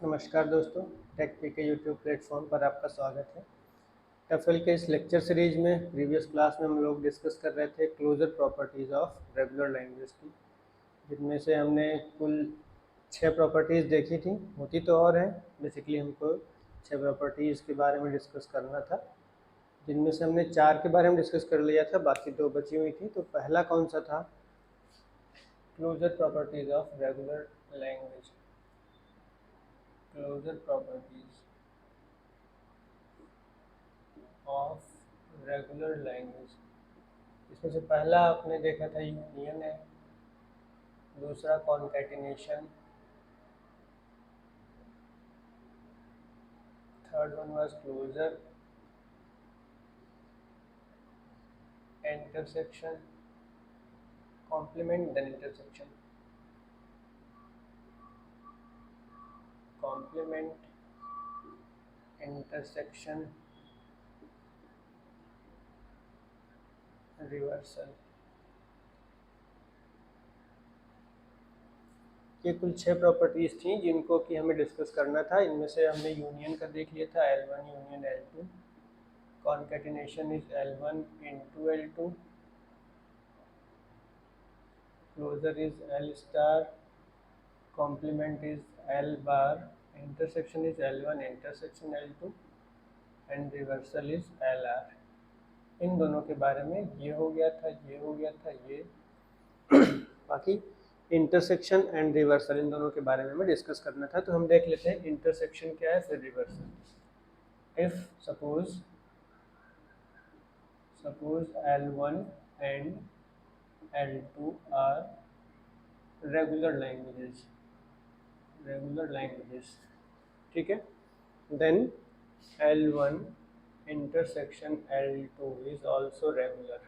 नमस्कार दोस्तों, tech P के यूट्यूब प्लेटफॉर्म पर आपका स्वागत है। टफेल के इस लेक्चर सीरीज में प्रीवियस क्लास में हम लोग डिस्कस कर रहे थे closure properties of regular language की, जिनमें से हमने कुल 6 प्रॉपर्टीज़ देखी थी। होती तो और हैं, बेसिकली हमको 6 प्रॉपर्टीज़ के बारे में डिस्कस करना था, जिनमें से हमने 4 के बारे में डिस्कस कर लिया था, बाकी 2 बची हुई थी। तो पहला कौन सा था? Closure properties of regular language. Closure properties of regular language. इसमें से पहला आपने देखा था यूनियन है, दूसरा concatenation, third one was closure, intersection, complement, then intersection, complement, intersection, reversal. ये कुल 6 प्रॉपर्टीज़ थी जिनको कि हमें डिस्कस करना था। इनमें से हमने यूनियन का देख लिया था, L1 union L2, concatenation is L1 into L2, closure is L star, complement is L bar, intersection is L1 intersection L2 and reversal is LR। इन दोनों के बारे में ये हो गया था, ये हो गया था, ये बाकी इंटरसेक्शन एंड रिवर्सल इन दोनों के बारे में हमें डिस्कस करना था। तो हम देख लेते हैं इंटरसेक्शन क्या है, फिर reversal. If suppose L1 and L2 are regular languages, ठीक है, then L1 intersection L2 is also regular.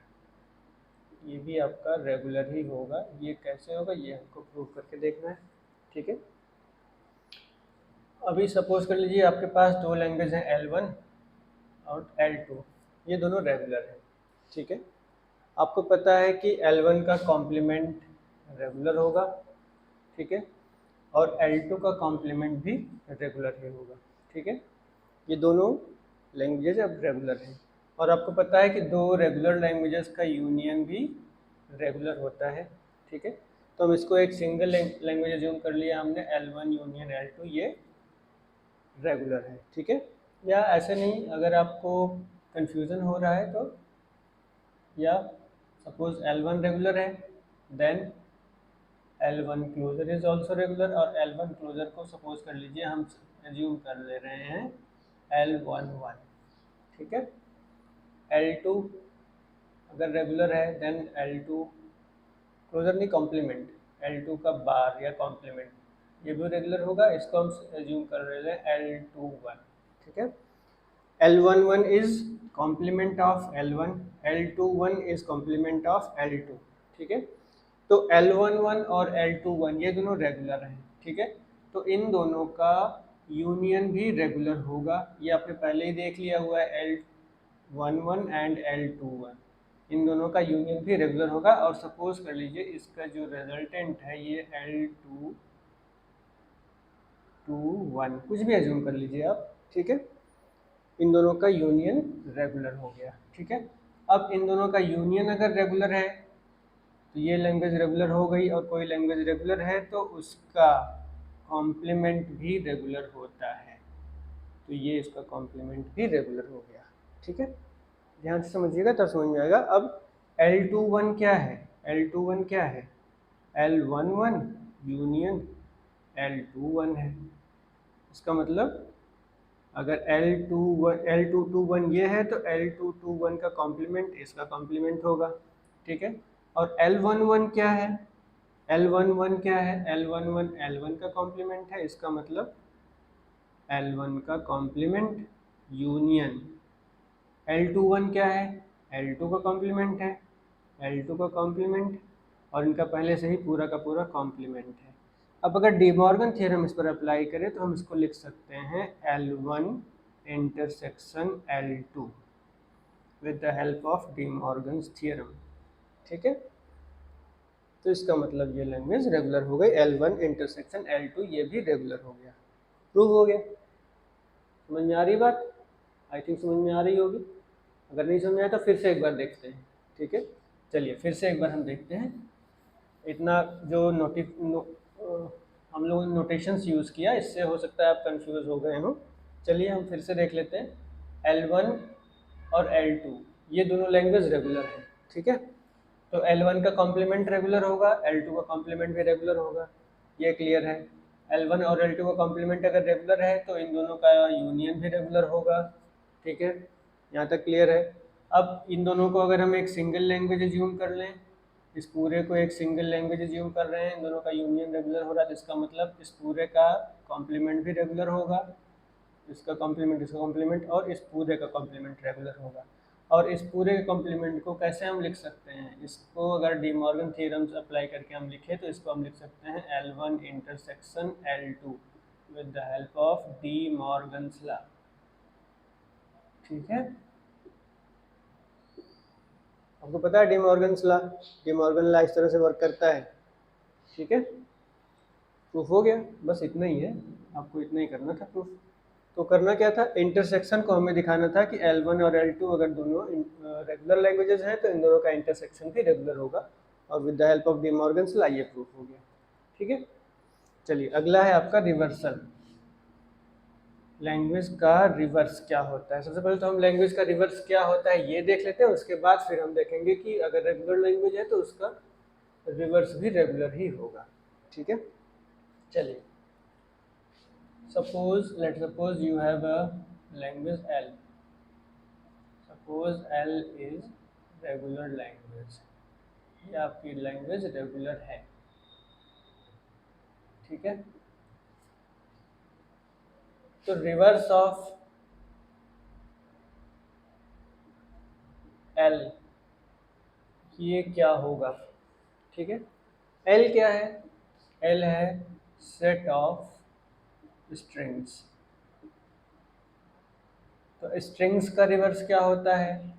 ये भी आपका रेगुलर ही होगा। ये कैसे होगा, ये हमको प्रूव करके देखना है, ठीक है। अभी सपोज कर लीजिए आपके पास 2 लैंग्वेज हैं, L1 और L2, ये दोनों रेगुलर हैं, ठीक है। आपको पता है कि L1 का कॉम्प्लीमेंट रेगुलर होगा, ठीक है, और L2 का कॉम्प्लीमेंट भी रेगुलर ही होगा, ठीक है। ये दोनों लैंग्वेजेज अब रेगुलर हैं। और आपको पता है कि 2 रेगुलर लैंग्वेजेस का यूनियन भी रेगुलर होता है, ठीक है। तो हम इसको एक सिंगल लैंग्वेज अज्यूम कर लिया हमने, L1 यूनियन L2, ये रेगुलर है, ठीक है। या ऐसे नहीं, अगर आपको कन्फ्यूज़न हो रहा है तो, या सपोज L1 रेगुलर है, then L1 closure is also regular, और L1 क्लोजर को सपोज कर लीजिए हम अज्यूम कर ले रहे हैं L11, ठीक है। L2 अगर रेगुलर है, देन L2 क्लोजर नहीं, कॉम्प्लीमेंट, L2 का बार या कॉम्प्लीमेंट, ये भी रेगुलर होगा। इसको हम एज्यूम कर रहे हैं L21, ठीक है। L11 is complement of L1, L21 is complement of L2, ठीक है। तो L11 और L21 ये दोनों रेगुलर हैं, ठीक है। तो इन दोनों का यूनियन भी रेगुलर होगा। ये आपने पहले ही देख लिया हुआ है, L11 एंड L21, इन दोनों का यूनियन भी रेगुलर होगा। और सपोज कर लीजिए इसका जो रिजल्टेंट है ये L221, कुछ भी एज्यूम कर लीजिए आप, ठीक है। इन दोनों का यूनियन रेगुलर हो गया, ठीक है। अब इन दोनों का यूनियन अगर रेगुलर है तो ये लैंग्वेज रेगुलर हो गई, और कोई लैंग्वेज रेगुलर है तो उसका कॉम्प्लीमेंट भी रेगुलर होता है, तो ये इसका कॉम्प्लीमेंट भी रेगुलर हो गया, ठीक है। ध्यान से समझिएगा तब समझ में आएगा। अब L21 क्या है? L21 क्या है? L11 यूनियन L21 है। इसका मतलब अगर L221 ये है तो L221 का कॉम्प्लीमेंट इसका कॉम्प्लीमेंट होगा, ठीक है। और L11 क्या है? L11 क्या है? L11 L1 का कॉम्प्लीमेंट है। इसका मतलब L1 का कॉम्प्लीमेंट यूनियन L21 क्या है? L2 का कॉम्प्लीमेंट है, L2 का कॉम्प्लीमेंट, और इनका पहले से ही पूरा का पूरा कॉम्प्लीमेंट है। अब अगर डी मॉर्गन थ्योरम इस पर अप्लाई करें तो हम इसको लिख सकते हैं L1 intersection L2 with the help of D Morgan's theorem, ठीक है। तो इसका मतलब ये लैंग्वेज रेगुलर हो गई, L1 इंटरसेक्शन L2 ये भी रेगुलर हो गया। प्रूव हो गया। समझ में आ रही बात? आई थिंक समझ में आ रही होगी। अगर नहीं समझ में आया तो फिर से एक बार देखते हैं, ठीक है। चलिए फिर से एक बार हम देखते हैं। इतना जो हम लोगों ने नोटेशंस यूज़ किया, इससे हो सकता है आप कंफ्यूज हो गए हो। चलिए हम फिर से देख लेते हैं। L1 और L2 ये दोनों लैंग्वेज रेगुलर हैं, ठीक है। तो L1 का कॉम्प्लीमेंट रेगुलर होगा, L2 का कॉम्प्लीमेंट भी रेगुलर होगा, ये क्लियर है। L1 और L2 का कॉम्प्लीमेंट अगर रेगुलर है तो इन दोनों का यूनियन भी रेगुलर होगा, ठीक है। यहाँ तक क्लियर है। अब इन दोनों को अगर हम एक सिंगल लैंग्वेज एज्यूम कर लें, इस पूरे को एक सिंगल लैंग्वेज एज्यूम कर रहे हैं, इन दोनों का यूनियन रेगुलर हो रहा है, तो इसका मतलब इस पूरे का कॉम्प्लीमेंट भी रेगुलर होगा, इसका कॉम्प्लीमेंट, इसका कॉम्प्लीमेंट और इस पूरे का कॉम्प्लीमेंट रेगुलर होगा। और इस पूरे के कॉम्प्लीमेंट को कैसे हम लिख सकते हैं? इसको अगर डी मॉर्गन थ्योरम्स अप्लाई करके हम लिखें तो इसको हम लिख सकते हैं L1 intersection L2 with the help of D Morgan's law, ठीक है। आपको पता है D Morgan's law, De Morgan law इस तरह से वर्क करता है, ठीक है। प्रूफ हो गया, बस इतना ही है, आपको इतना ही करना था प्रूफ। तो करना क्या था, इंटरसेक्शन को हमें दिखाना था कि L1 और L2 अगर दोनों रेगुलर लैंग्वेजेस हैं तो इन दोनों का इंटरसेक्शन भी रेगुलर होगा, और with the help of D Morgan's law ये प्रूफ हो गया, ठीक है। चलिए अगला है आपका रिवर्सल। लैंग्वेज का रिवर्स क्या होता है? सबसे पहले तो हम लैंग्वेज का रिवर्स क्या होता है ये देख लेते हैं, उसके बाद फिर हम देखेंगे कि अगर रेगुलर लैंग्वेज है तो उसका रिवर्स भी रेगुलर ही होगा, ठीक है। चलिए let's suppose you have a language L. Suppose L is regular language, ये आपकी लैंग्वेज रेगुलर है, ठीक है। तो रिवर्स ऑफ L ये क्या होगा, ठीक है। L क्या है? L है सेट ऑफ स्ट्रिंग्स। तो स्ट्रिंग्स का रिवर्स क्या होता है?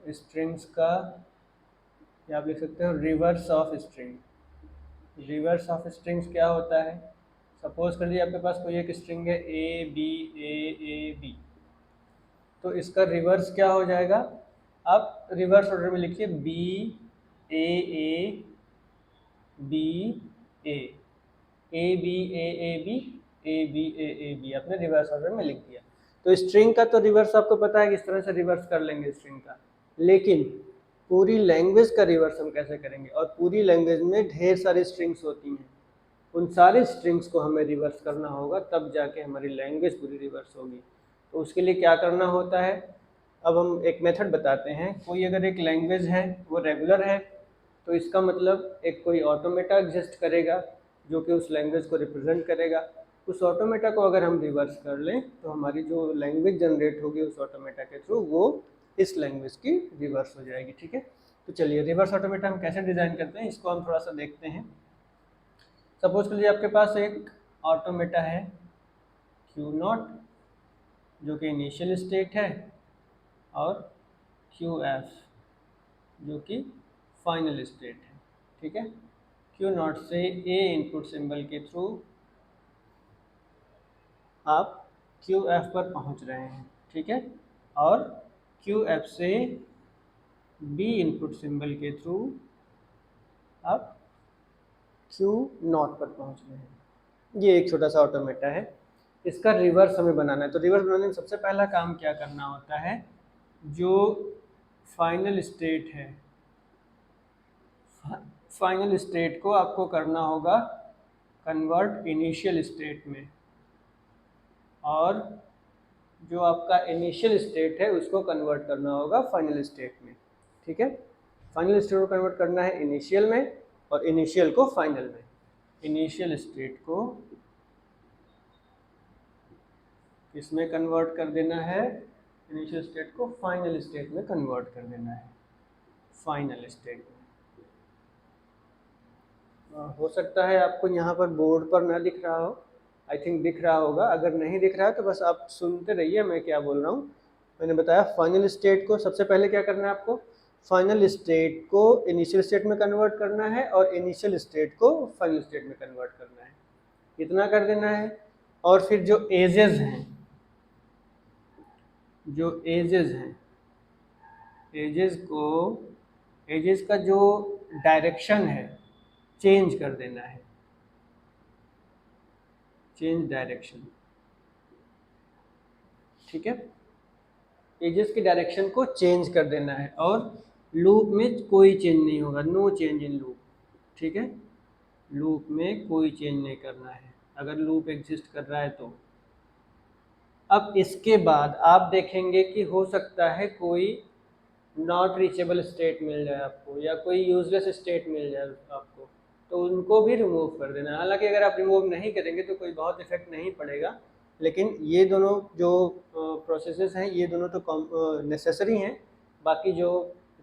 स्ट्रिंग्स का या आप लिख सकते हो reverse of string. Reverse of strings क्या होता है? सपोज कर लीजिए आपके पास कोई एक स्ट्रिंग है A B, तो इसका रिवर्स क्या हो जाएगा? आप रिवर्स ऑर्डर में लिखिए BAA BA, ABAAB ABAAB, आपने रिवर्स ऑर्डर में लिख दिया। तो स्ट्रिंग का तो रिवर्स आपको पता है किस तरह से रिवर्स कर लेंगे स्ट्रिंग का, लेकिन पूरी लैंग्वेज का रिवर्स हम कैसे करेंगे? और पूरी लैंग्वेज में ढेर सारी स्ट्रिंग्स होती हैं, उन सारे स्ट्रिंग्स को हमें रिवर्स करना होगा, तब जाके हमारी लैंग्वेज पूरी रिवर्स होगी। तो उसके लिए क्या करना होता है, अब हम एक मेथड बताते हैं। कोई अगर एक लैंग्वेज है वो रेगुलर है तो इसका मतलब एक कोई ऑटोमेटा एग्जिस्ट करेगा जो कि उस लैंग्वेज को रिप्रेजेंट करेगा। उस ऑटोमेटा को अगर हम रिवर्स कर लें तो हमारी जो लैंग्वेज जनरेट होगी उस ऑटोमेटा के थ्रू वो इस लैंग्वेज की रिवर्स हो जाएगी, ठीक है। तो चलिए रिवर्स ऑटोमेटा हम कैसे डिज़ाइन करते हैं इसको हम थोड़ा सा देखते हैं। सपोज कर लीजिए आपके पास एक ऑटोमेटा है Q0 जो कि इनिशियल स्टेट है, और QF जो कि फाइनल स्टेट है, ठीक है। Q0 से A इनपुट सिंबल के थ्रू आप QF पर पहुंच रहे हैं, ठीक है, और QF से B इनपुट सिंबल के थ्रू आप Q0 पर पहुंच रहे हैं। ये एक छोटा सा ऑटोमेटा है, इसका रिवर्स हमें बनाना है। तो रिवर्स बनाने में सबसे पहला काम क्या करना होता है, जो फाइनल स्टेट है, फाइनल स्टेट को आपको करना होगा कन्वर्ट इनिशियल स्टेट में, और जो आपका इनिशियल स्टेट है उसको कन्वर्ट करना होगा फाइनल स्टेट में, ठीक है। फाइनल स्टेट को कन्वर्ट करना है इनिशियल में और इनिशियल को फाइनल में। इनिशियल स्टेट को इसमें कन्वर्ट कर देना है, इनिशियल स्टेट को फाइनल स्टेट में कन्वर्ट कर देना है, फाइनल स्टेट में। हो सकता है आपको यहाँ पर बोर्ड पर ना दिख रहा हो, आई थिंक दिख रहा होगा। अगर नहीं दिख रहा है तो बस आप सुनते रहिए मैं क्या बोल रहा हूँ। मैंने बताया फाइनल स्टेट को सबसे पहले क्या करना है आपको, फाइनल स्टेट को इनिशियल स्टेट में कन्वर्ट करना है और इनिशियल स्टेट को फाइनल स्टेट में कन्वर्ट करना है। इतना कर देना है। और फिर जो एजेस हैं, एजेस का जो डायरेक्शन है चेंज कर देना है, चेंज डायरेक्शन, ठीक है। एजेस के डायरेक्शन को चेंज कर देना है और लूप में कोई चेंज नहीं होगा, नो चेंज इन लूप, ठीक है। लूप में कोई चेंज नहीं करना है अगर लूप एग्जिस्ट कर रहा है तो। अब इसके बाद आप देखेंगे कि हो सकता है कोई नॉट रीचेबल स्टेट मिल जाए आपको, या कोई यूजलेस स्टेट मिल जाए आपको, तो उनको भी रिमूव कर देना है। हालांकि अगर आप रिमूव नहीं करेंगे तो कोई बहुत इफेक्ट नहीं पड़ेगा, लेकिन ये दोनों जो प्रोसेसेस हैं ये दोनों तो नेसेसरी हैं। बाकी जो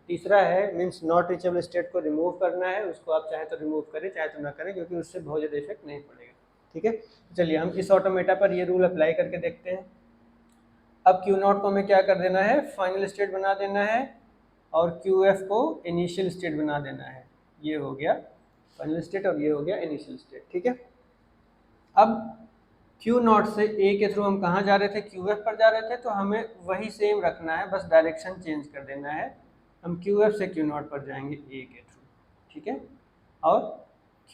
तीसरा है मीन्स नॉट रीचेबल स्टेट को रिमूव करना है, उसको आप चाहे तो रिमूव करें चाहे तो ना करें, क्योंकि उससे बहुत ज़्यादा इफेक्ट नहीं पड़ेगा, ठीक है। चलिए हम इस ऑटोमेटा पर ये रूल अप्लाई करके देखते हैं। अब क्यू नॉट को हमें क्या कर देना है, फाइनल स्टेट बना देना है, और क्यू एफ को इनिशियल स्टेट बना देना है। ये हो गया फाइनल स्टेट और ये हो गया इनिशियल स्टेट, ठीक है। अब क्यू नॉट से ए के थ्रू हम कहाँ जा रहे थे, क्यू एफ पर जा रहे थे, तो हमें वही सेम रखना है, बस डायरेक्शन चेंज कर देना है। हम क्यू एफ से क्यू नॉट पर जाएंगे ए के थ्रू, ठीक है। और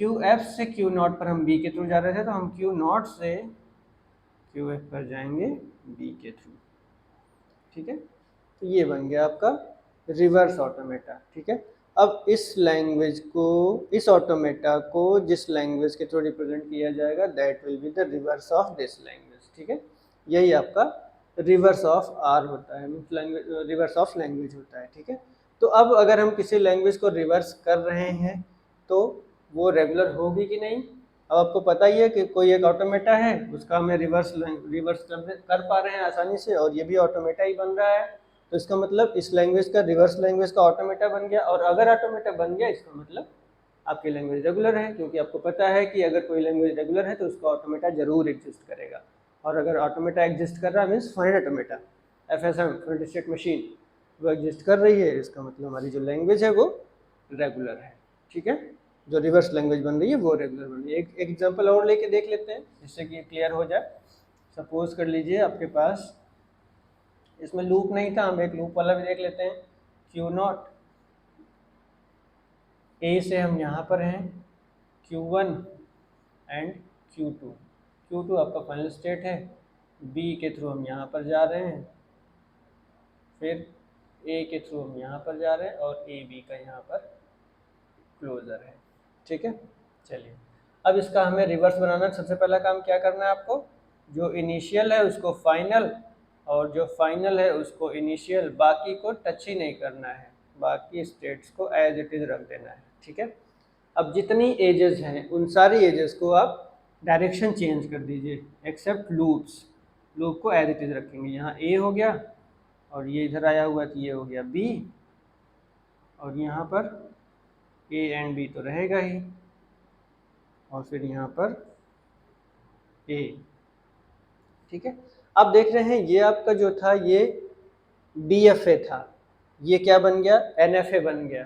क्यू एफ से क्यू नॉट पर हम बी के थ्रू जा रहे थे, तो हम क्यू नॉट से क्यू एफ पर जाएंगे बी के थ्रू, ठीक है। तो ये बन गया आपका रिवर्स ऑटोमेटा, ठीक है। अब इस लैंग्वेज को, इस ऑटोमेटा को जिस लैंग्वेज के थ्रू रिप्रेजेंट किया जाएगा that will be the reverse of this language, ठीक है। यही आपका रिवर्स ऑफ आर होता है, मीन्स रिवर्स ऑफ लैंग्वेज होता है, ठीक है। तो अब अगर हम किसी लैंग्वेज को रिवर्स कर रहे हैं तो वो रेगुलर होगी कि नहीं। अब आपको पता ही है कि कोई एक ऑटोमेटा है, उसका हमें रिवर्स कर पा रहे हैं आसानी से, और ये भी ऑटोमेटा ही बन रहा है, तो इसका मतलब इस लैंग्वेज का रिवर्स लैंग्वेज का ऑटोमेटा बन गया। और अगर ऑटोमेटा बन गया इसका मतलब आपकी लैंग्वेज रेगुलर है, क्योंकि आपको पता है कि अगर कोई लैंग्वेज रेगुलर है तो उसका ऑटोमेटा जरूर एग्जिस्ट करेगा। और अगर ऑटोमेटा एग्जिस्ट कर रहा है means finite automata, FSM finite state machine वो एग्जिस्ट कर रही है, इसका मतलब हमारी जो लैंग्वेज है वो रेगुलर है, ठीक है। जो रिवर्स लैंग्वेज बन रही है वो रेगुलर बन रही है। एक एग्जांपल और लेके देख लेते हैं जिससे कि क्लियर हो जाए। सपोज कर लीजिए आपके पास इसमें लूप नहीं था, हम एक लूप वाला भी देख लेते हैं। क्यू नॉट ए से हम यहाँ पर हैं, Q1 एंड Q2, Q2 आपका फाइनल स्टेट है, बी के थ्रू हम यहाँ पर जा रहे हैं, फिर ए के थ्रू हम यहाँ पर जा रहे हैं, और ए बी का यहाँ पर क्लोजर है, ठीक है। चलिए अब इसका हमें रिवर्स बनाना, सबसे पहला काम क्या करना है आपको, जो इनिशियल है उसको फाइनल और जो फाइनल है उसको इनिशियल, बाकी को टच ही नहीं करना है, बाकी स्टेट्स को एज इट इज रख देना है, ठीक है। अब जितनी एजेस हैं उन सारी एजेस को आप डायरेक्शन चेंज कर दीजिए एक्सेप्ट लूप्स, लूप को एज इट इज रखेंगे। यहाँ ए हो गया और ये इधर आया हुआ तो ये हो गया बी, और यहाँ पर ए एंड बी तो रहेगा ही, और फिर यहाँ पर ए, ठीक है। आप देख रहे हैं ये आपका जो था ये DFA था, ये क्या बन गया, NFA बन गया।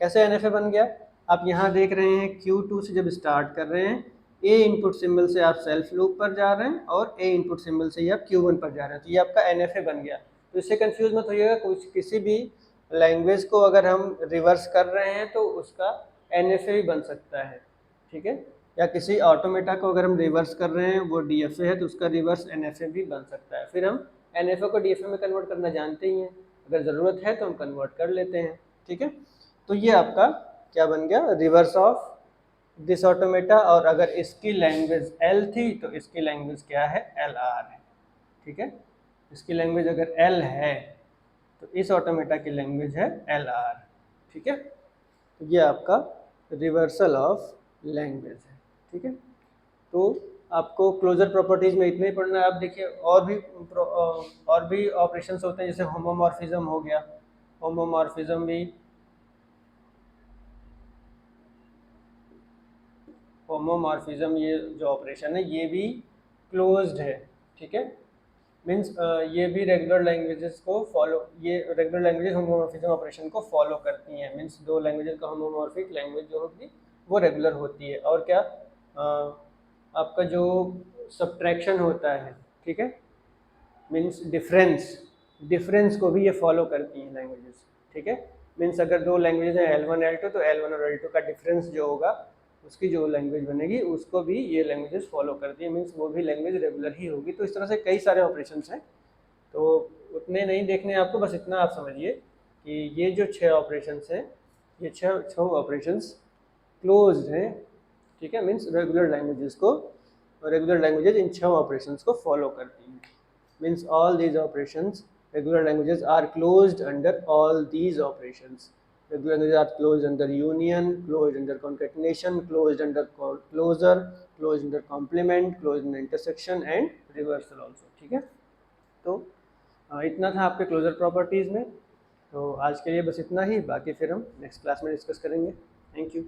कैसे NFA बन गया, आप यहाँ देख रहे हैं Q2 से जब स्टार्ट कर रहे हैं, A इनपुट सिंबल से आप सेल्फ लूप पर जा रहे हैं और A इनपुट सिंबल से आप Q1 पर जा रहे हैं, तो ये आपका NFA बन गया। तो इससे कंफ्यूज मत होइएगा, कुछ किसी भी लैंग्वेज को अगर हम रिवर्स कर रहे हैं तो उसका NFA भी बन सकता है, ठीक है। या किसी ऑटोमेटा को अगर हम रिवर्स कर रहे हैं वो DFA है तो उसका रिवर्स NFA भी बन सकता है। फिर हम NFA को DFA में कन्वर्ट करना जानते ही हैं, अगर ज़रूरत है तो हम कन्वर्ट कर लेते हैं, ठीक है। तो ये आपका क्या बन गया, रिवर्स ऑफ दिस ऑटोमेटा। और अगर इसकी लैंग्वेज L थी तो इसकी लैंग्वेज क्या है, LR है, ठीक है। इसकी लैंग्वेज अगर L है तो इस ऑटोमेटा की लैंग्वेज है LR, ठीक है। तो ये आपका रिवर्सल ऑफ लैंग्वेज है, ठीक है। तो आपको क्लोजर प्रॉपर्टीज में इतना ही पढ़ना है। आप देखिए और भी ऑपरेशंस होते हैं, जैसे होमोमॉर्फिज्म हो गया, होमोमॉर्फिज्म भी, होमोमॉर्फिज्म ये जो ऑपरेशन है ये भी क्लोज्ड है, ठीक है। मीन्स ये भी रेगुलर लैंग्वेजेस को फॉलो, ये रेगुलर लैंग्वेजेस होमोमॉर्फिज्म ऑपरेशन को फॉलो करती हैं। मीन्स दो लैंग्वेजेस का होमोमॉर्फिक लैंग्वेज जो होगी वो रेगुलर होती है। और क्या आपका जो सब्ट्रैक्शन होता है, ठीक है, मीन्स डिफरेंस को भी ये फॉलो करती हैं लैंग्वेजेस, ठीक है। मीन्स अगर दो लैंग्वेज है L1 L2 तो L1 और L2 का डिफरेंस जो होगा उसकी जो लैंग्वेज बनेगी उसको भी ये लैंग्वेजेस फॉलो करती है, मीन्स वो भी लैंग्वेज रेगुलर ही होगी। तो इस तरह से कई सारे ऑपरेशंस हैं, तो उतने नहीं देखने आपको, बस इतना आप समझिए कि ये जो 6 ऑपरेशंस हैं ये छः ऑपरेशंस क्लोज्ड हैं, ठीक है, means regular languages in 6 operations को फॉलो करती हैं। Means all these operations, regular languages are closed under all these operations. Regular languages are closed under union, closed under concatenation, closed under closure, closed under complement, closed under intersection and reversal also, ठीक है। तो इतना था आपके closure properties में। तो आज के लिए बस इतना ही, बाकी फिर हम नेक्स्ट क्लास में डिस्कस करेंगे। Thank you.